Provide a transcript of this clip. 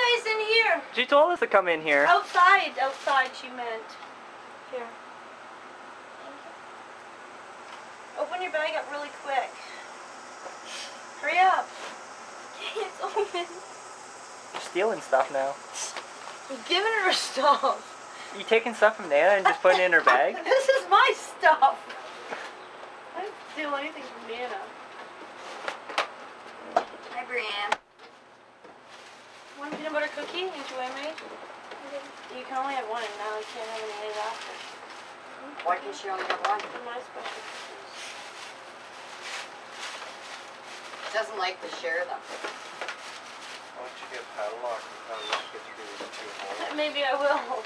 guys in here? She told us to come in here. Outside she meant. Here. Thank you. Open your bag up really quick. Hurry up. Okay, it's open. You're stealing stuff now. I'm giving her stuff. You taking stuff from Nana and just putting it in her bag? This is my stuff. I didn't steal anything from Nana. Hi, Brianne. Want a peanut butter cookie? Enjoy me? You can only have one, and now you can't have any days after. Why can she only have one? They're my special cookies. She doesn't like to share them. Why don't you get padlock and padlock it through the 2 holes? Maybe I will.